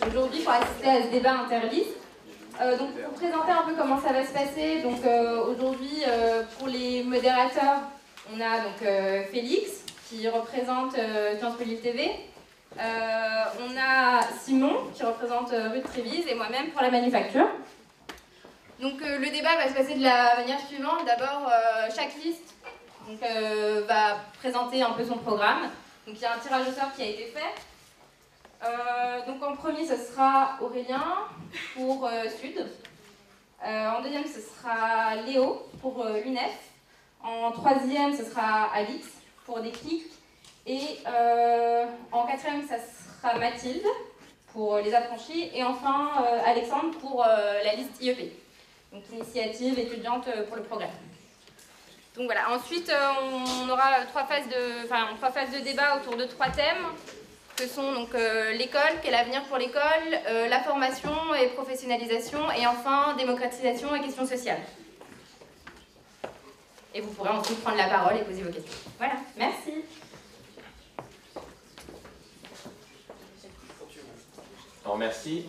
Aujourd'hui pour assister à ce débat interliste. Donc pour vous présenter un peu comment ça va se passer, donc aujourd'hui pour les modérateurs, on a donc Félix qui représente Sciences Po Lille TV, on a Simon qui représente Rue de Trévise et moi-même pour la manufacture. Donc le débat va se passer de la manière suivante. D'abord chaque liste donc, va présenter un peu son programme. Donc il y a un tirage au sort qui a été fait. Donc en premier ce sera Aurélien pour Sud. En deuxième ce sera Léo pour l'UNEF. En troisième ce sera Alix pour Déclic. Et en quatrième ça sera Mathilde pour les affranchis. Et enfin Alexandre pour la liste IEP. Donc initiative étudiante pour le progrès. Donc voilà, ensuite on aura trois phases de débat autour de trois thèmes. Que sont donc l'école, quel avenir pour l'école, la formation et professionnalisation, et enfin démocratisation et questions sociales. Et vous pourrez ensuite prendre la parole et poser vos questions. Voilà, merci. Alors merci.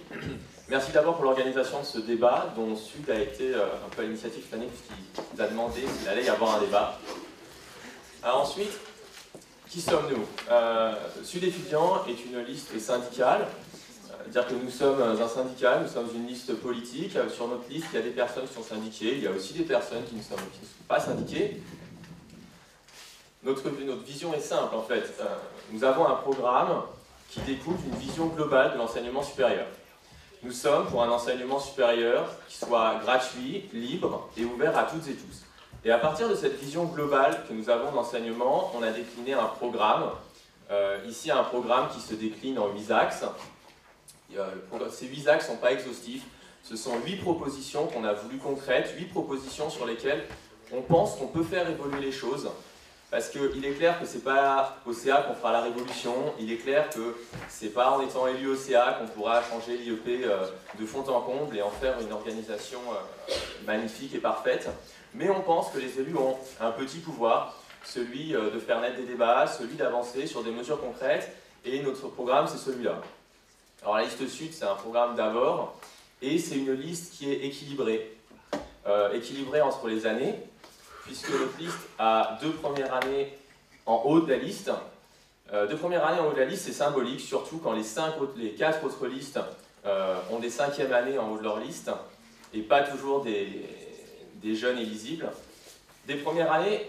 Merci d'abord pour l'organisation de ce débat, dont Sud a été un peu à l'initiative cette année, puisqu'il nous a demandé s'il allait y avoir un débat. Alors ensuite, qui sommes-nous? Sud étudiant est une liste syndicale, c'est-à-dire que nous sommes un syndicat, nous sommes une liste politique. Sur notre liste, il y a des personnes qui sont syndiquées, il y a aussi des personnes qui ne sont pas syndiquées. Notre vision est simple en fait. Nous avons un programme qui découle d'une vision globale de l'enseignement supérieur. Nous sommes pour un enseignement supérieur qui soit gratuit, libre et ouvert à toutes et tous. Et à partir de cette vision globale que nous avons d'enseignement, on a décliné un programme. Ici, un programme qui se décline en 8 axes. Ces 8 axes ne sont pas exhaustifs. Ce sont 8 propositions qu'on a voulu concrètes, 8 propositions sur lesquelles on pense qu'on peut faire évoluer les choses. Parce qu'il est clair que ce n'est pas au CA qu'on fera la révolution, il est clair que ce n'est pas en étant élu au CA qu'on pourra changer l'IEP de fond en comble et en faire une organisation magnifique et parfaite. Mais on pense que les élus ont un petit pouvoir, celui de faire naître des débats, celui d'avancer sur des mesures concrètes, et notre programme c'est celui-là. Alors la liste Sud c'est un programme d'abord, et c'est une liste qui est équilibrée. Équilibrée entre les années, puisque notre liste a 2 premières années en haut de la liste. 2 premières années en haut de la liste c'est symbolique, surtout quand les 4 autres listes ont des 5e années en haut de leur liste, et pas toujours des jeunes éligibles. Des premières années,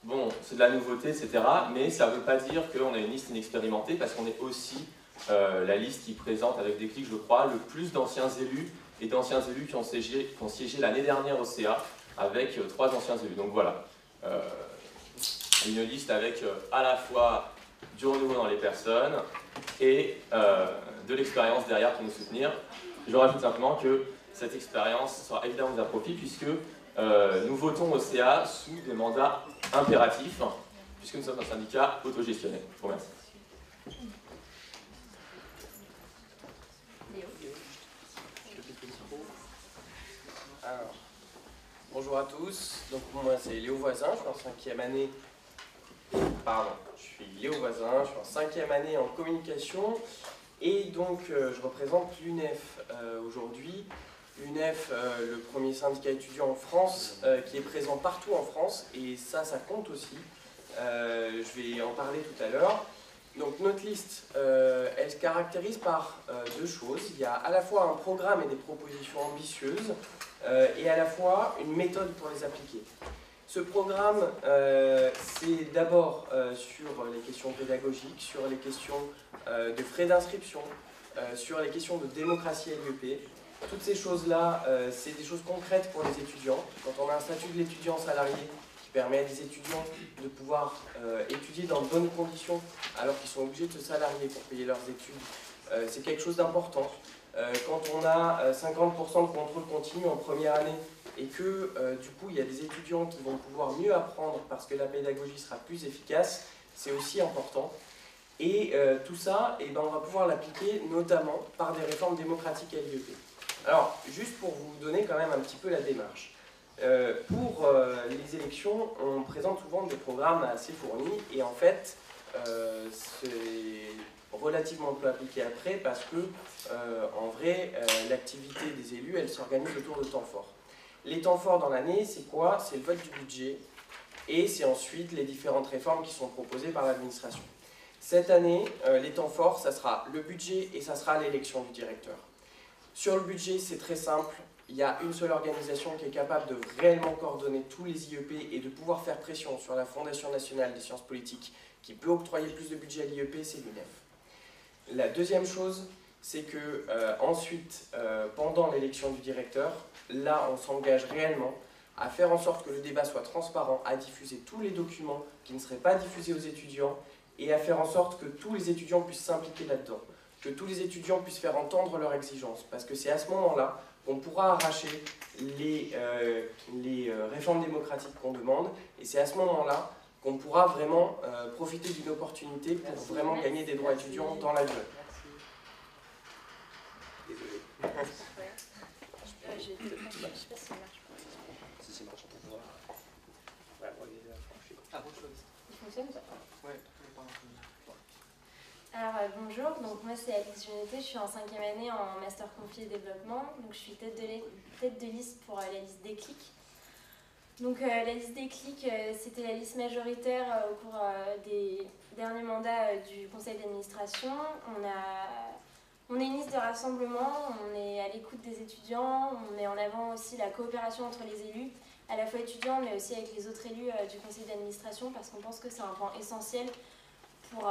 bon, c'est de la nouveauté, etc., mais ça ne veut pas dire qu'on a une liste inexpérimentée, parce qu'on est aussi la liste qui présente, avec Déclic, je crois, le plus d'anciens élus, et d'anciens élus qui ont siégé l'année dernière au CA, avec 3 anciens élus. Donc voilà, une liste avec à la fois du renouveau dans les personnes, et de l'expérience derrière pour nous soutenir. Je rajoute simplement que cette expérience sera évidemment à profit, puisque nous votons au CA sous des mandats impératifs, puisque nous sommes un syndicat autogestionné. Je vous remercie. Alors, bonjour à tous, donc moi c'est Léo Voisin, je suis en 5e année. Pardon, je suis Léo Voisin, je suis en 5e année en communication, et donc je représente l'UNEF aujourd'hui. L'UNEF, le premier syndicat étudiant en France, qui est présent partout en France, et ça compte aussi. Je vais en parler tout à l'heure. Donc notre liste, elle se caractérise par 2 choses. Il y a à la fois un programme et des propositions ambitieuses, et à la fois une méthode pour les appliquer. Ce programme, c'est d'abord sur les questions pédagogiques, sur les questions de frais d'inscription, sur les questions de démocratie à l'IEP. Toutes ces choses-là, c'est des choses concrètes pour les étudiants. Quand on a un statut de l'étudiant salarié qui permet à des étudiants de pouvoir étudier dans de bonnes conditions alors qu'ils sont obligés de se salarier pour payer leurs études, c'est quelque chose d'important. Quand on a 50% de contrôle continu en première année et que du coup il y a des étudiants qui vont pouvoir mieux apprendre parce que la pédagogie sera plus efficace, c'est aussi important. Et tout ça, on va pouvoir l'appliquer notamment par des réformes démocratiques à l'IEP. Alors, juste pour vous donner quand même un petit peu la démarche. Pour les élections, on présente souvent des programmes assez fournis, et en fait, relativement peu appliqué après parce que, en vrai, l'activité des élus, elle s'organise autour de temps forts. Les temps forts dans l'année, c'est quoi? C'est le vote du budget et c'est ensuite les différentes réformes qui sont proposées par l'administration. Cette année, les temps forts, ça sera le budget et ça sera l'élection du directeur. Sur le budget, c'est très simple. Il y a une seule organisation qui est capable de réellement coordonner tous les IEP et de pouvoir faire pression sur la Fondation nationale des sciences politiques qui peut octroyer plus de budget à l'IEP, c'est l'UNEF. La deuxième chose, c'est que ensuite, pendant l'élection du directeur, là, on s'engage réellement à faire en sorte que le débat soit transparent, à diffuser tous les documents qui ne seraient pas diffusés aux étudiants et à faire en sorte que tous les étudiants puissent s'impliquer là-dedans, que tous les étudiants puissent faire entendre leurs exigences, parce que c'est à ce moment-là qu'on pourra arracher les réformes démocratiques qu'on demande, et c'est à ce moment-là qu'on pourra vraiment profiter d'une opportunité pour vraiment gagner des droits étudiants dans la durée. Désolé. Je sais pas si ça marche. Si c'est marchand pour pouvoir. Ouais, on est là. Ah, bonne chose. Il fonctionne ça? Ouais, Alors bonjour, donc moi c'est Alice Geneté, je suis en 5e année en Master Conflit et Développement, donc je suis tête de liste pour la liste Déclic. Donc la liste Déclic, c'était la liste majoritaire au cours des derniers mandats du conseil d'administration. On est une liste de rassemblement, on est à l'écoute des étudiants, on met en avant aussi la coopération entre les élus, à la fois étudiants mais aussi avec les autres élus du conseil d'administration, parce qu'on pense que c'est un point essentiel pour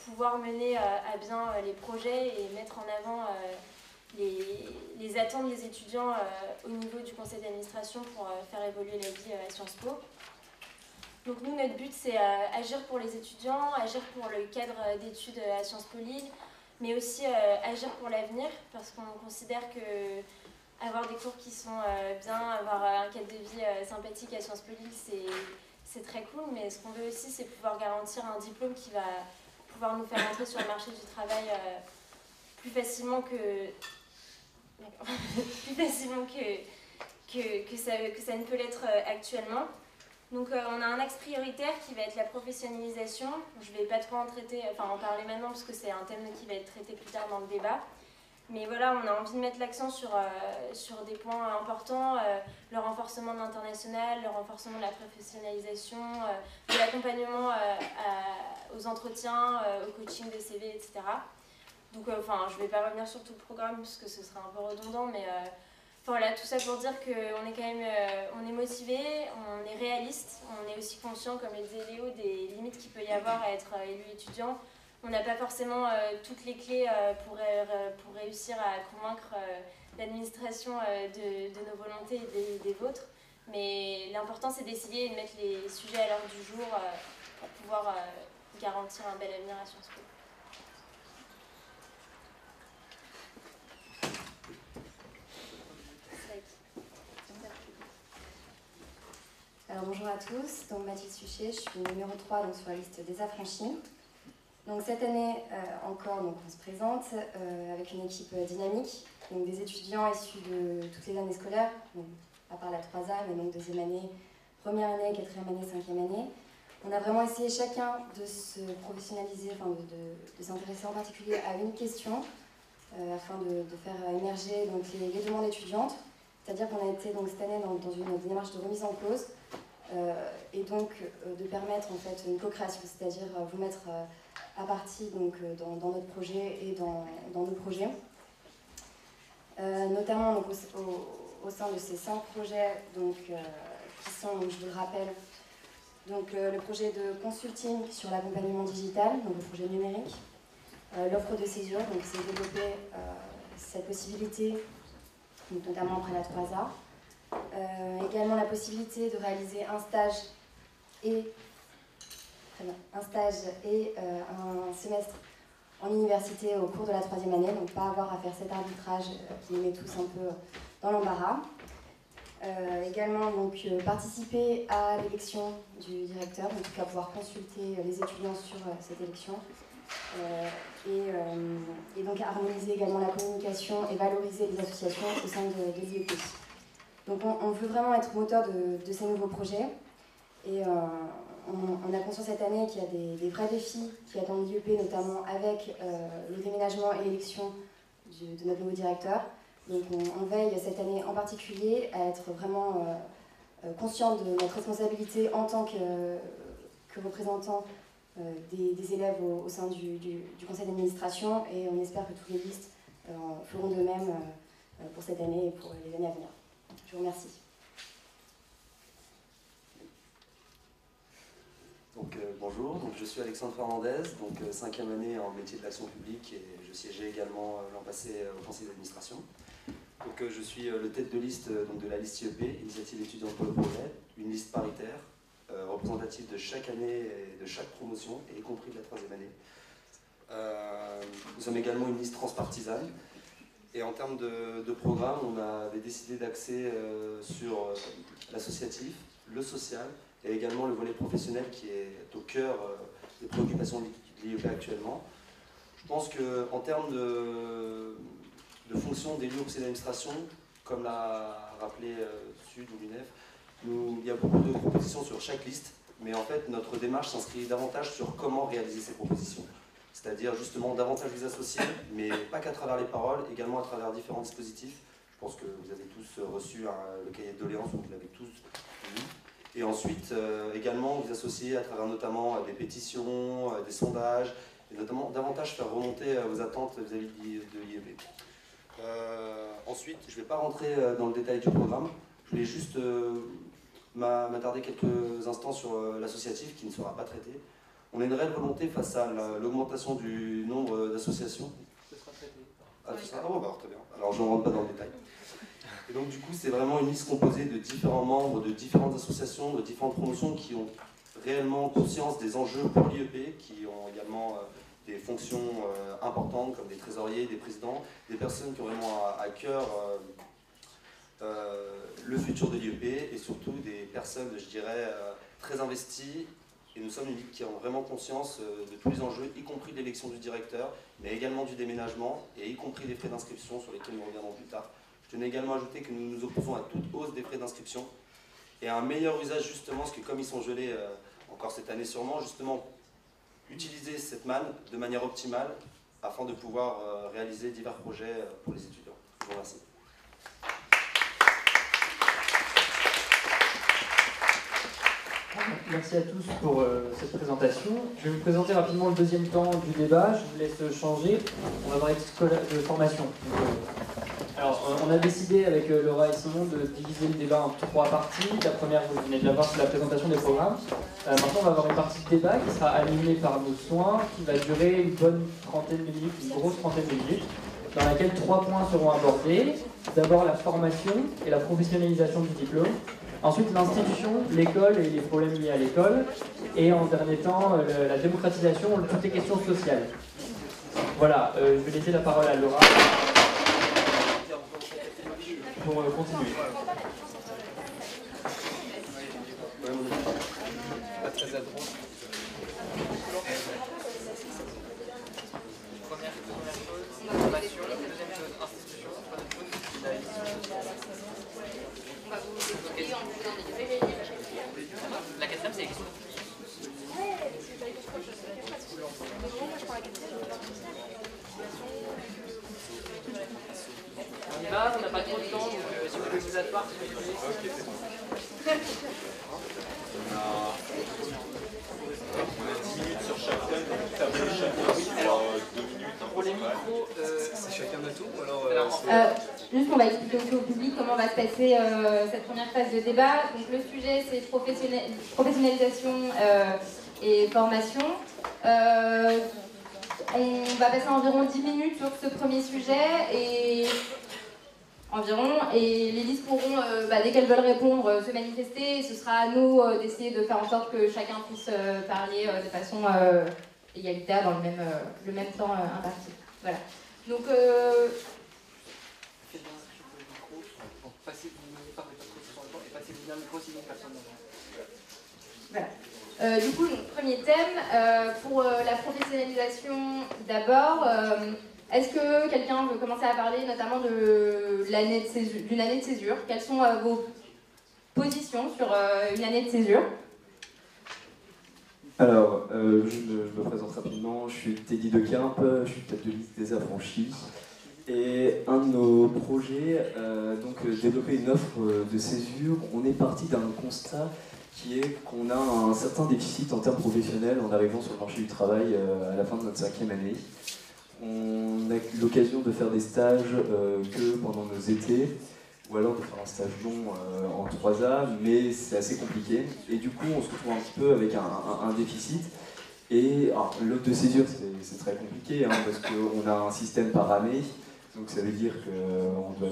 pouvoir mener à bien les projets et mettre en avant les attentes des étudiants au niveau du conseil d'administration pour faire évoluer la vie à Sciences Po. Donc nous, notre but, c'est agir pour les étudiants, agir pour le cadre d'études à Sciences Po Lille, mais aussi agir pour l'avenir, parce qu'on considère que avoir des cours qui sont bien, avoir un cadre de vie sympathique à Sciences Po Lille, c'est très cool, mais ce qu'on veut aussi, c'est pouvoir garantir un diplôme qui va pouvoir nous faire entrer sur le marché du travail plus facilement que ça ne peut l'être actuellement. Donc on a un axe prioritaire qui va être la professionnalisation. Je ne vais pas trop en parler maintenant parce que c'est un thème qui va être traité plus tard dans le débat. Mais voilà, on a envie de mettre l'accent sur des points importants, le renforcement de l'international, le renforcement de la professionnalisation, de l'accompagnement aux entretiens, au coaching de CV, etc. Donc je ne vais pas revenir sur tout le programme parce que ce serait un peu redondant, mais voilà, tout ça pour dire qu'on est quand même on est motivé, on est réaliste, on est aussi conscient, comme le disait Léo, des limites qu'il peut y avoir à être élu étudiant. On n'a pas forcément toutes les clés pour réussir à convaincre l'administration de nos volontés et des vôtres. Mais l'important, c'est d'essayer de mettre les sujets à l'ordre du jour pour pouvoir garantir un bel avenir à Sciences Po. Alors bonjour à tous, donc Mathilde Suchet, je suis numéro 3 donc, sur la liste des affranchis. Donc cette année encore, donc, on se présente avec une équipe dynamique, donc des étudiants issus de toutes les années scolaires, donc, à part la 3A, mais donc deuxième année, première année, quatrième année, cinquième année. On a vraiment essayé chacun de se professionnaliser, de s'intéresser en particulier à une question, afin de faire émerger donc, les demandes étudiantes. C'est-à-dire qu'on a été donc, cette année dans une démarche de remise en cause, et donc de permettre en fait une co-création, c'est-à-dire vous mettre à partie donc, dans notre projet et dans nos projets. Notamment donc, au sein de ces 5 projets donc, qui sont, donc, je vous le rappelle, donc, le projet de consulting sur l'accompagnement digital, donc le projet numérique, l'offre de césure, donc c'est développer cette possibilité, donc, notamment après la 3A. Également la possibilité de réaliser un stage et un semestre en université au cours de la 3e année, donc pas avoir à faire cet arbitrage qui les met tous un peu dans l'embarras. Également donc, participer à l'élection du directeur, en tout cas pouvoir consulter les étudiants sur cette élection. Et donc harmoniser également la communication et valoriser les associations au sein de l'IEP. Donc on veut vraiment être moteur de ces nouveaux projets et on a conscience cette année qu'il y a des vrais défis qui attendent l'IEP, notamment avec le déménagement et l'élection de notre nouveau directeur. Donc on veille cette année en particulier à être vraiment conscient de notre responsabilité en tant que représentant des élèves au sein du conseil d'administration, et on espère que toutes les listes feront de même pour cette année et pour les années à venir. Je vous remercie. Bonjour, je suis Alexandre Fernandez, 5e année en métier de l'action publique, et je siégeais également l'an passé au conseil d'administration. Je suis le tête de liste de la liste IEP, Initiative étudiante pour le progrès, une liste paritaire représentative de chaque année et de chaque promotion, et y compris de la 3e année. Nous sommes également une liste transpartisane, et en termes de programme, on avait décidé d'axer sur l'associatif, le social, et également le volet professionnel qui est au cœur des préoccupations de l'IEP actuellement. Je pense qu'en termes de fonction des lieux au conseil d'administration, comme l'a rappelé Sud ou l'UNEF, il y a beaucoup de propositions sur chaque liste, mais en fait notre démarche s'inscrit davantage sur comment réaliser ces propositions. C'est-à-dire justement davantage les associer, mais pas qu'à travers les paroles, également à travers différents dispositifs. Je pense que vous avez tous reçu le cahier de doléances, vous l'avez tous lu. Et ensuite, également, vous associer à travers notamment des pétitions, des sondages, et notamment davantage faire remonter vos attentes vis-à-vis de l'IEP. Ensuite, je ne vais pas rentrer dans le détail du programme, je voulais juste m'attarder quelques instants sur l'associatif qui ne sera pas traité. On a une réelle volonté face à l'augmentation du nombre d'associations. Ce sera traité. Ah, tout ça. Oh, très bien. Alors, je ne rentre pas dans le détail. Et donc du coup, c'est vraiment une liste composée de différents membres, de différentes associations, de différentes promotions qui ont réellement conscience des enjeux pour l'IEP, qui ont également des fonctions importantes comme des trésoriers, des présidents, des personnes qui ont vraiment à cœur le futur de l'IEP, et surtout des personnes, je dirais, très investies. Et nous sommes une ligue qui a vraiment conscience de tous les enjeux, y compris de l'élection du directeur, mais également du déménagement, et y compris des frais d'inscription sur lesquels nous reviendrons plus tard. Je tenais également à ajouter que nous nous opposons à toute hausse des frais d'inscription et à un meilleur usage justement, parce que comme ils sont gelés encore cette année sûrement, justement utiliser cette manne de manière optimale afin de pouvoir réaliser divers projets pour les étudiants. Je vous remercie. Merci à tous pour cette présentation. Je vais vous présenter rapidement le deuxième temps du débat. Je vous laisse changer. On va parler de formation. Alors, on a décidé avec Laura et Simon de diviser le débat en 3 parties. La première, vous venez de la voir, c'est la présentation des programmes. Maintenant, on va avoir une partie de débat qui sera animée par nos soins, qui va durer une bonne trentaine de minutes, une grosse trentaine de minutes, dans laquelle 3 points seront abordés. D'abord, la formation et la professionnalisation du diplôme. Ensuite, l'institution, l'école et les problèmes liés à l'école. Et en dernier temps, la démocratisation, toutes les questions sociales. Voilà, je vais laisser la parole à Laura pour continuer. Pas très à droite. Première chose, formation. Deuxième chose, institution. Troisième chose, on va vous expliquer en vous donnant la quatrième, c'est l'expo. On y va, on n'a pas trop de temps, donc si vous voulez vous asseoir, s'il vous plaît. On a 10 minutes sur chaque thème, donc terminer chacun sur 2 minutes. Pour les micros, c'est chacun de tout ou alors Juste, on va expliquer aussi au public comment va se passer cette première phase de débat. Donc, le sujet, c'est professionnalisation et formation. On va passer environ 10 minutes sur ce premier sujet et les listes pourront, dès qu'elles veulent répondre, se manifester. Et ce sera à nous d'essayer de faire en sorte que chacun puisse parler de façon égalitaire dans le même temps imparti. Voilà. Donc, voilà. Du coup, donc, premier thème, pour la professionnalisation d'abord, est-ce que quelqu'un veut commencer à parler notamment d'une année de césure? Quelles sont vos positions sur une année de césure? Alors, je me présente rapidement, je suis Teddy Dequimpe, je suis tête de liste des Affranchis. Et un de nos projets, développer une offre de césure, on est parti d'un constat qui est qu'on a un certain déficit en termes professionnels en arrivant sur le marché du travail à la fin de notre 5e année. On a l'occasion de faire des stages que pendant nos étés, ou alors de faire un stage long en 3A, mais c'est assez compliqué. Et du coup, on se retrouve un petit peu avec un déficit. Et l'offre de césure, c'est très compliqué, hein, parce qu'on a un système par année, donc ça veut dire qu'on doit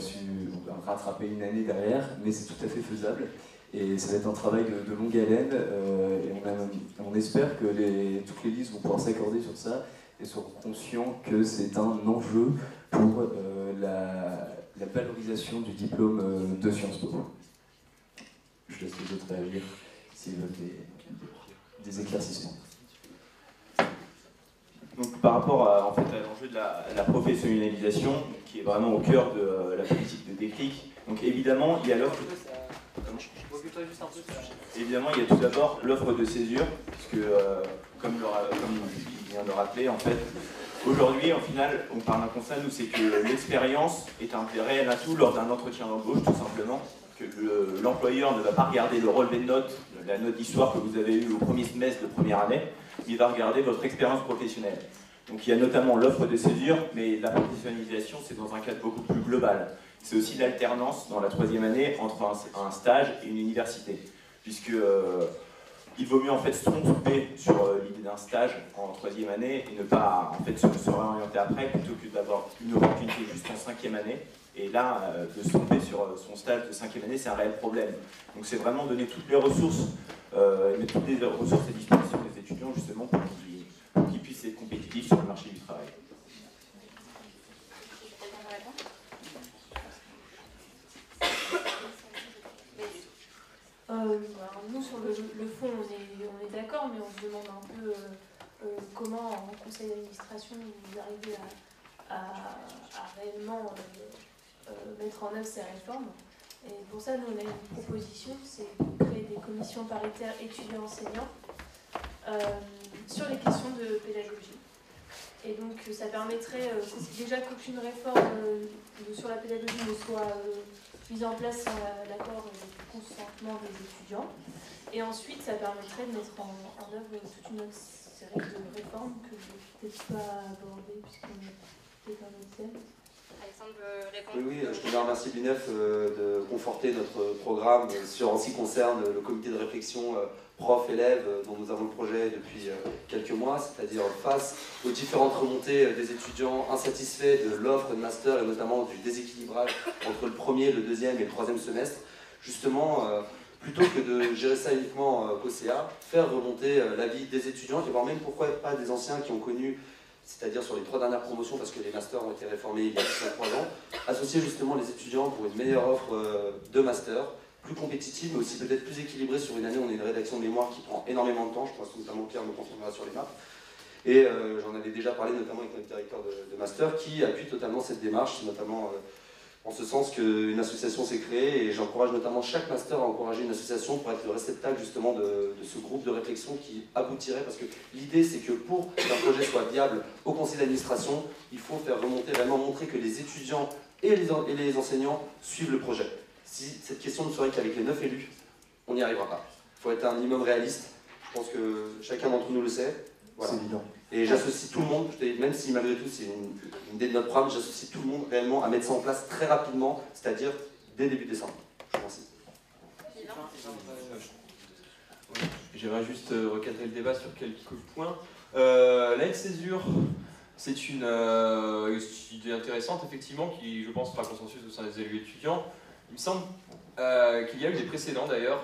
rattraper une année derrière, mais c'est tout à fait faisable. Et ça va être un travail de longue haleine, et on espère que toutes les listes vont pouvoir s'accorder sur ça, et seront conscients que c'est un enjeu pour la valorisation du diplôme de Sciences Po. Je laisse les autres réagir s'ils veulent des éclaircissements. Donc, par rapport à l'enjeu de la professionnalisation, qui est vraiment au cœur de la politique de Déclic, donc évidemment, il y a l'offre. Évidemment, il y a tout d'abord l'offre de césure, puisque, comme il vient de le rappeler, en fait, aujourd'hui, en final, on parle d'un constat, nous, c'est que l'expérience est un réel atout lors d'un entretien d'embauche, tout simplement, que l'employeur ne va pas regarder le relevé de notes, la note d'histoire que vous avez eue au premier semestre de première année, il va regarder votre expérience professionnelle. Donc il y a notamment l'offre de césure, mais la professionnalisation, c'est dans un cadre beaucoup plus global. C'est aussi l'alternance dans la 3e année entre un stage et une université, puisque il vaut mieux en fait se tromper sur l'idée d'un stage en 3e année et ne pas en fait se réorienter après, plutôt que d'avoir une opportunité juste en 5e année. Et là, de se tromper sur son stage de 5e année, c'est un réel problème. Donc c'est vraiment donner toutes les ressources, mettre toutes les ressources à disposition des étudiants justement pour qu'ils puissent être compétitifs sur le marché du travail. Nous, sur le fond, on est d'accord, mais on se demande un peu comment, en conseil d'administration, vous arrivez à réellement mettre en œuvre ces réformes. Et pour ça, nous, on a une proposition, c'est de créer des commissions paritaires étudiants-enseignants sur les questions de pédagogie. Et donc, ça permettrait déjà qu'aucune réforme sur la pédagogie ne soit mise en place sans l'accord et le consentement des étudiants. Et ensuite, ça permettrait de mettre en œuvre toute une autre série de réformes que je n'ai peut-être pas abordées, puisqu'on est peut-être un autre thème. Alexandre veut répondre. Oui, je voulais remercier l'UNEF de conforter notre programme en ce qui concerne le comité de réflexion prof-élève dont nous avons le projet depuis quelques mois, c'est-à-dire face aux différentes remontées des étudiants insatisfaits de l'offre de master et notamment du déséquilibrage entre le premier, le deuxième et le troisième semestre, justement, plutôt que de gérer ça uniquement qu'au CA, faire remonter l'avis des étudiants et voire même pourquoi pas des anciens qui ont connu, c'est-à-dire sur les 3 dernières promotions, parce que les masters ont été réformés il y a 3 ans, associer justement les étudiants pour une meilleure offre de master, plus compétitive, mais aussi peut-être plus équilibrée sur une année. On a une rédaction de mémoire qui prend énormément de temps, je pense notamment Pierre me confirmera sur les maps. Et j'en avais déjà parlé notamment avec notre directeur de master qui appuie totalement cette démarche, notamment en ce sens qu'une association s'est créée et j'encourage notamment chaque master à encourager une association pour être le réceptacle justement de ce groupe de réflexion qui aboutirait, parce que l'idée c'est que pour qu'un projet soit viable au conseil d'administration, il faut faire remonter, vraiment montrer que les étudiants et les enseignants suivent le projet. Si cette question ne serait qu'avec les 9 élus, on n'y arrivera pas. Il faut être un minimum réaliste, je pense que chacun d'entre nous le sait. Voilà. C'est évident. Et j'associe tout le monde, même si malgré tout c'est une idée de notre programme, j'associe tout le monde réellement à mettre ça en place très rapidement, c'est-à-dire dès début décembre. Je vous remercie. J'aimerais juste recadrer le débat sur quelques points. L'aide césure, c'est une idée intéressante, effectivement, qui, je pense, fera consensus au sein des élus étudiants. Il me semble qu'il y a eu des précédents, d'ailleurs,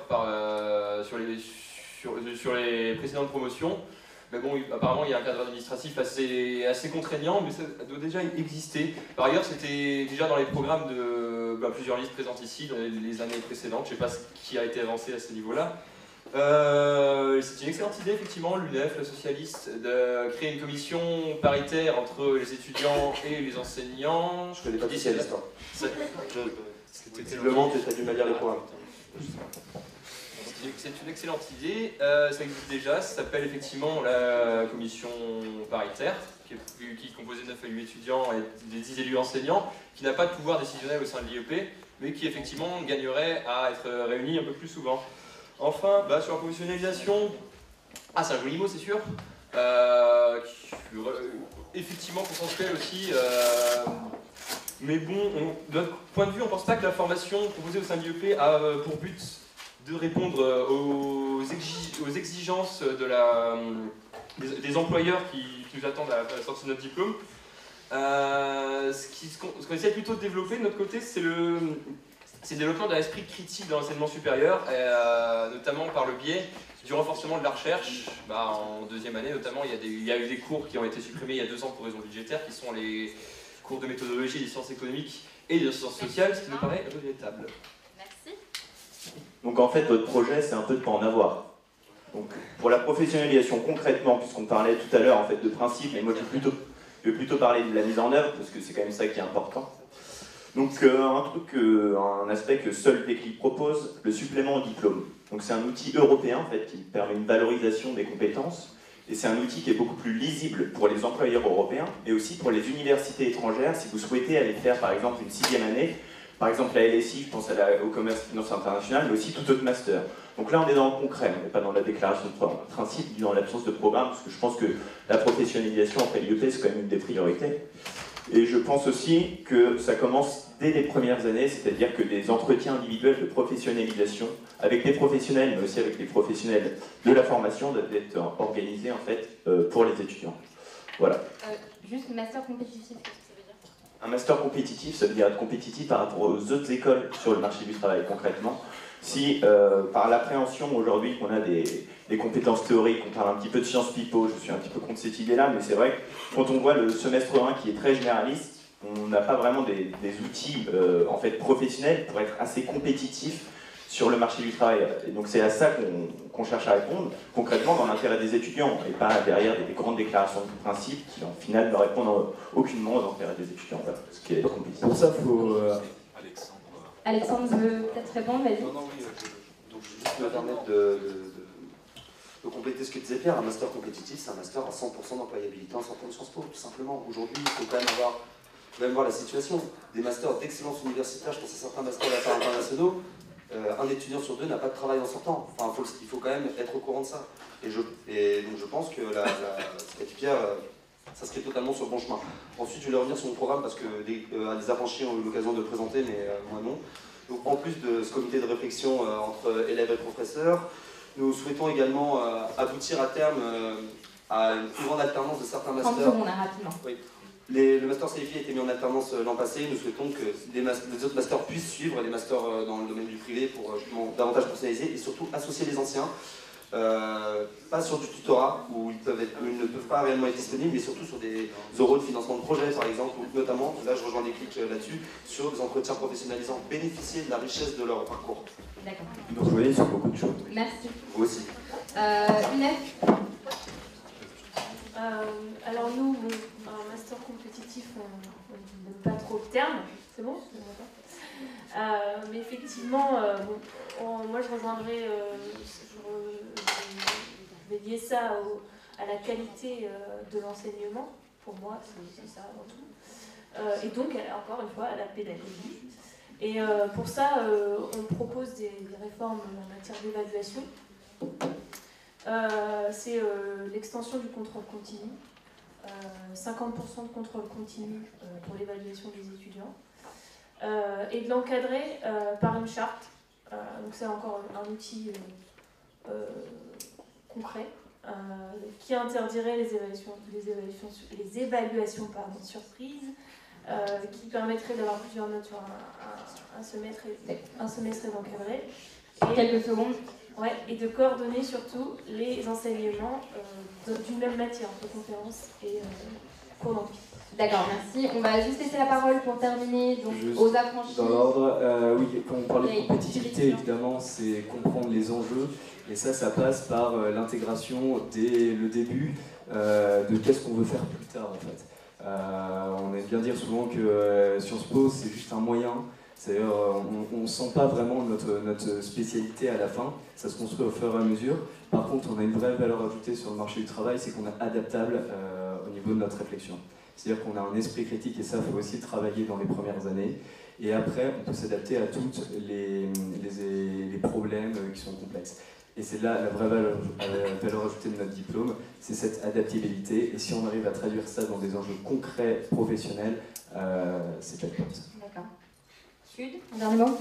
sur les précédentes promotions. Mais bon, apparemment, il y a un cadre administratif assez contraignant, mais ça doit déjà exister. Par ailleurs, c'était déjà dans les programmes de plusieurs listes présentes ici, dans les années précédentes. Je ne sais pas ce qui a été avancé à ce niveau-là. C'est une excellente idée, effectivement, l'UNEF, le socialiste, de créer une commission paritaire entre les étudiants et les enseignants. Je ne connais pas de socialiste. Visiblement, tu as du mal à lire les programmes. C'est une excellente idée, ça existe déjà, ça s'appelle effectivement la commission paritaire, qui est composée de 9 élus étudiants et des 10 élus enseignants, qui n'a pas de pouvoir décisionnel au sein de l'IEP, mais qui effectivement gagnerait à être réunie un peu plus souvent. Enfin, sur la professionnalisation, c'est un joli mot c'est sûr, effectivement consensuel aussi, mais bon, de notre point de vue, on ne pense pas que la formation proposée au sein de l'IEP a pour but de répondre aux exigences des employeurs qui nous attendent à la sortie de notre diplôme. Ce qu'on essaie plutôt de développer de notre côté, c'est le développement d'un esprit critique dans l'enseignement supérieur, notamment par le biais du renforcement de la recherche. En deuxième année, notamment, il y a eu des cours qui ont été supprimés il y a 2 ans pour raisons budgétaires, qui sont les cours de méthodologie des sciences économiques et des sciences sociales, ce qui nous paraît regrettable. Merci. Donc en fait, votre projet, c'est un peu de pas en avoir. Donc pour la professionnalisation, concrètement, puisqu'on parlait tout à l'heure en fait de principe, mais moi je vais plutôt parler de la mise en œuvre, parce que c'est quand même ça qui est important. Donc un aspect que seul Déclic propose, le supplément au diplôme. Donc c'est un outil européen en fait qui permet une valorisation des compétences, et c'est un outil qui est beaucoup plus lisible pour les employeurs européens, mais aussi pour les universités étrangères, si vous souhaitez aller faire par exemple une 6e année, par exemple la LSI, je pense au commerce et finance internationale, mais aussi tout autre master. Donc là on est dans le concret, on n'est pas dans la déclaration de principe, ni dans l'absence de programme, parce que je pense que la professionnalisation après l'IEP c'est quand même une des priorités. Et je pense aussi que ça commence dès les premières années, c'est-à-dire que des entretiens individuels de professionnalisation avec des professionnels, mais aussi avec les professionnels de la formation, doivent être organisés en fait pour les étudiants. Voilà. Juste master compétitif, qu'est-ce que ça veut dire? Un master compétitif, ça veut dire être compétitif par rapport aux autres écoles sur le marché du travail concrètement. Si par l'appréhension aujourd'hui qu'on a des compétences théoriques, on parle un petit peu de sciences pipo, je suis un petit peu contre cette idée-là, mais c'est vrai que quand on voit le semestre 1 qui est très généraliste, on n'a pas vraiment des outils en fait professionnels pour être assez compétitif sur le marché du travail. Et donc c'est à ça qu'on cherche à répondre, concrètement dans l'intérêt des étudiants, et pas derrière des grandes déclarations de principe qui en final ne répondent aucunement aux intérêts des étudiants. Voilà, ce qui est compétitif. Pour ça, il faut... Alexandre veut peut-être répondre, vas-y. Non, oui, donc je vais juste me permettre de compléter ce que disait Pierre. Un master compétitif, c'est un master à 100% d'employabilité en sortant de Sciences Po, tout simplement. Aujourd'hui, il faut quand même voir la situation. Des masters d'excellence universitaire, je pense à certains masters d'affaires internationaux, un étudiant sur 2 n'a pas de travail en sortant. Enfin, il faut quand même être au courant de ça. Et donc je pense que ce qu'a dit Pierre, ça serait totalement sur le bon chemin. Ensuite, je vais revenir sur mon programme parce que des affranchis ont eu l'occasion de le présenter, mais moi non. Donc, en plus de ce comité de réflexion entre élèves et professeurs, nous souhaitons également aboutir à terme à une plus grande alternance de certains masters. 30 secondes, rapidement. Oui. Le master CFI a été mis en alternance l'an passé. Nous souhaitons que les autres masters puissent suivre les masters dans le domaine du privé pour davantage personnaliser et surtout associer les anciens. Pas sur du tutorat où ils ne peuvent pas réellement être disponibles, mais surtout sur des euros de financement de projet par exemple, ou notamment, là je rejoins Déclic là-dessus, sur des entretiens professionnalisants, bénéficier de la richesse de leur parcours. D'accord. Donc vous voyez sur beaucoup de choses. Merci. Vous aussi. Unef. Alors nous, un master compétitif, on n'aime pas trop le terme, c'est bon? Mais effectivement, moi je rejoindrai, je vais lier ça à la qualité de l'enseignement, pour moi c'est ça avant tout, et donc encore une fois à la pédagogie. Et pour ça, on propose des réformes en matière d'évaluation. C'est l'extension du contrôle continu, 50% de contrôle continu pour l'évaluation des étudiants, et de l'encadrer par une charte. Donc c'est encore un outil concret qui interdirait les évaluations surprises, qui permettrait d'avoir plusieurs notes sur un semestre et d'encadrer. Quelques secondes. Ouais, et de coordonner surtout les enseignements d'une même matière, entre conférences et cours d'amphi. D'accord, merci. On va juste laisser la parole pour terminer donc, aux affranchis. Dans l'ordre, oui, quand on parle de compétitivité, évidemment, c'est comprendre les enjeux. Et ça passe par l'intégration dès le début de qu'est-ce qu'on veut faire plus tard, en fait. On aime bien dire souvent que Sciences Po, c'est juste un moyen C'est-à-dire, on ne sent pas vraiment notre spécialité à la fin, ça se construit au fur et à mesure. Par contre, on a une vraie valeur ajoutée sur le marché du travail, c'est qu'on est adaptable au niveau de notre réflexion. C'est-à-dire qu'on a un esprit critique, et ça, il faut aussi le travailler dans les premières années. Et après, on peut s'adapter à tous les problèmes qui sont complexes. Et c'est là la vraie valeur ajoutée de notre diplôme, c'est cette adaptabilité. Et si on arrive à traduire ça dans des enjeux concrets, professionnels, c'est jackpot. D'accord. Sud, un dernier mot?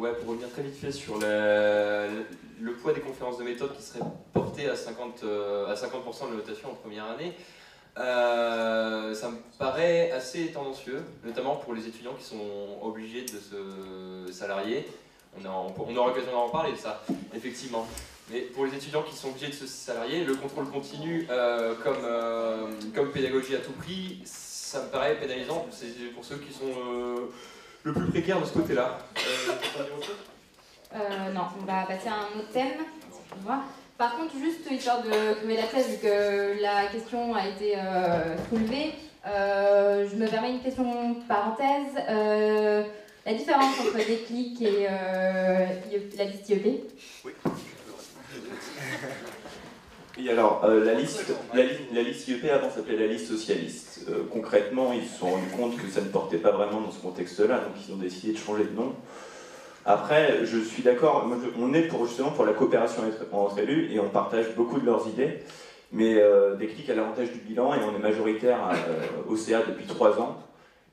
Ouais, pour revenir très vite fait sur le poids des conférences de méthode qui serait porté à 50% de la notation en première année, ça me paraît assez tendancieux, notamment pour les étudiants qui sont obligés de se salarier. On aura l'occasion d'en reparler de ça, effectivement. Mais pour les étudiants qui sont obligés de se salarier, le contrôle continu comme pédagogie à tout prix, ça me paraît pénalisant. C'est pour ceux qui sont le plus précaire de ce côté-là. Non, on va passer à un autre thème. Par contre, juste histoire de crever la tête, vu que la question a été soulevée, je me permets une question parenthèse. La différence entre Déclic et la liste IEP? Oui. Oui, alors la liste IEP avant s'appelait la liste socialiste. Concrètement, ils se sont rendus compte que ça ne portait pas vraiment dans ce contexte-là, donc ils ont décidé de changer de nom. Après, je suis d'accord, on est justement pour la coopération entre élus et on partage beaucoup de leurs idées, mais Déclic a l'avantage du bilan et on est majoritaire au CA depuis 3 ans.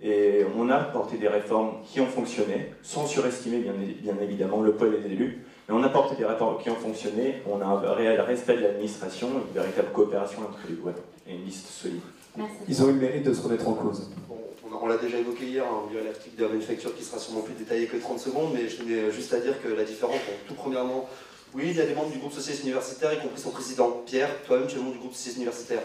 Et on a porté des réformes qui ont fonctionné, sans surestimer bien évidemment le poids des élus, mais on a porté des réformes qui ont fonctionné, on a un réel respect de l'administration, une véritable coopération entre les voix et une liste solide. Merci. Ils ont eu le mérite de se remettre en cause. Bon, on l'a déjà évoqué hier, hein, il y a l'article de la manufacture qui sera sûrement plus détaillé que 30 secondes, mais je tenais juste à dire que la différence, bon, tout premièrement, oui, il y a des membres du groupe socialiste universitaire, y compris son président. Pierre, toi-même, tu es membre du groupe socialiste universitaire.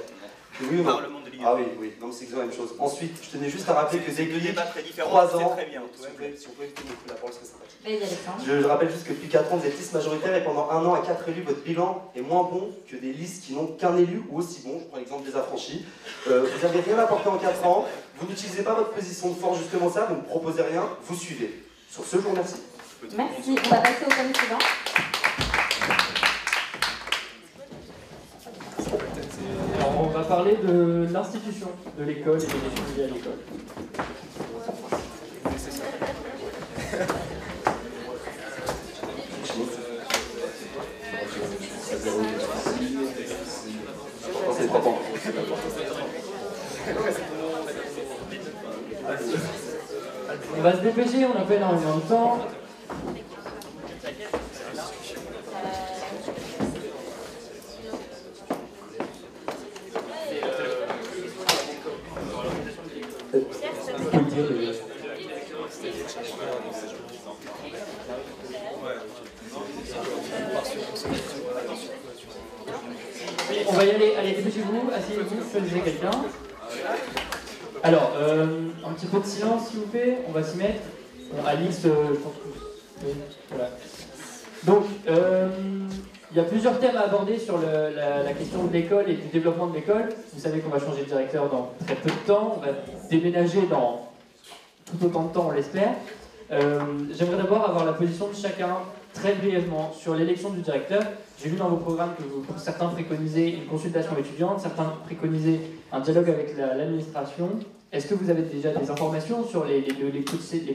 Oui ou non? Ah oui, oui, non mais c'est exactement la même chose. Ensuite, je tenais juste à rappeler que Déclic, 3 ans, très bien, si on pouvait éviter de la parole, ce serait sympathique. Vas-y, Alexandre. Je rappelle juste que depuis 4 ans, vous êtes liste majoritaire et pendant 1 an à 4 élus, votre bilan est moins bon que des listes qui n'ont qu'un élu ou aussi bon. Je prends l'exemple des affranchis. Vous n'avez rien apporté en 4 ans, vous n'utilisez pas votre position de force, justement ça, vous ne proposez rien, vous suivez. Sur ce, je vous remercie. Merci, on va passer au thème suivant. Alors, on va parler de l'institution de l'école et des questions liées à l'école. On va se dépêcher, on n'a pas énormément de temps. On va y aller, allez, dépêchez-vous, asseyez-vous, choisissez quelqu'un. Alors, un petit peu de silence s'il vous plaît, on va s'y mettre. Bon, Alice, je pense que... Voilà. Donc, il y a plusieurs thèmes à aborder sur la question de l'école et du développement de l'école. Vous savez qu'on va changer de directeur dans très peu de temps, on va déménager dans tout autant de temps, on l'espère. J'aimerais d'abord avoir la position de chacun, très brièvement, sur l'élection du directeur. J'ai vu dans vos programmes que certains préconisaient une consultation étudiante, certains préconisaient un dialogue avec l'administration. Est-ce que vous avez déjà des informations sur les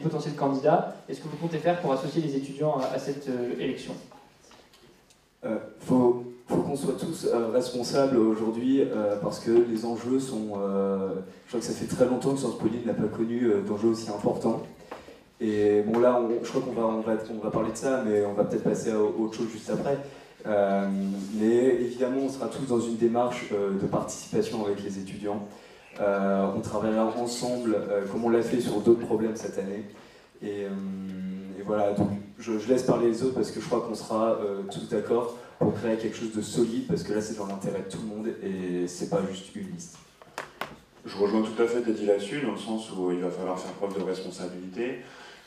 potentiels candidats? Est-ce que vous comptez faire pour associer les étudiants à cette élection? Faut qu'on soit tous responsables aujourd'hui parce que les enjeux sont... je crois que ça fait très longtemps que Sciences Po n'a pas connu d'enjeux aussi importants. Et bon là, je crois qu'on va parler de ça, mais on va peut-être passer à autre chose juste après. Mais évidemment, on sera tous dans une démarche de participation avec les étudiants. On travaillera ensemble, comme on l'a fait sur d'autres problèmes cette année. Et voilà, donc je laisse parler les autres parce que je crois qu'on sera tous d'accord pour créer quelque chose de solide, parce que là c'est dans l'intérêt de tout le monde et c'est pas juste une liste. Je rejoins tout à fait Teddy là-dessus, dans le sens où il va falloir faire preuve de responsabilité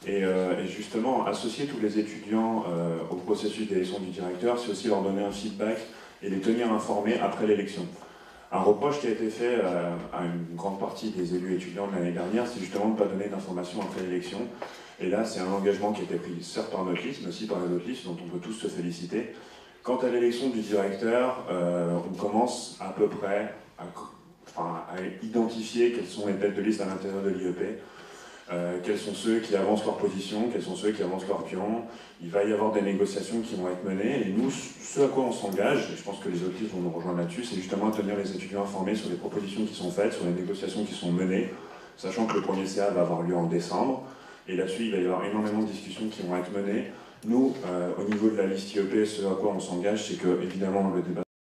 et justement associer tous les étudiants au processus d'élection du directeur, c'est aussi leur donner un feedback et les tenir informés après l'élection. Un reproche qui a été fait à une grande partie des élus étudiants de l'année dernière, c'est justement de ne pas donner d'informations après l'élection. Et là, c'est un engagement qui a été pris certes par notre liste, mais aussi par les autres listes dont on peut tous se féliciter. Quant à l'élection du directeur, on commence à peu près à identifier quelles sont les têtes de liste à l'intérieur de l'IEP. Quels sont ceux qui avancent leur position, quels sont ceux qui avancent leur pion. Il va y avoir des négociations qui vont être menées, et nous, ce à quoi on s'engage, et je pense que les autres listes vont nous rejoindre là-dessus, c'est justement à tenir les étudiants informés sur les propositions qui sont faites, sur les négociations qui sont menées, sachant que le premier CA va avoir lieu en décembre, et là-dessus, il va y avoir énormément de discussions qui vont être menées. Nous, au niveau de la liste IEP, ce à quoi on s'engage, c'est que, évidemment, le débat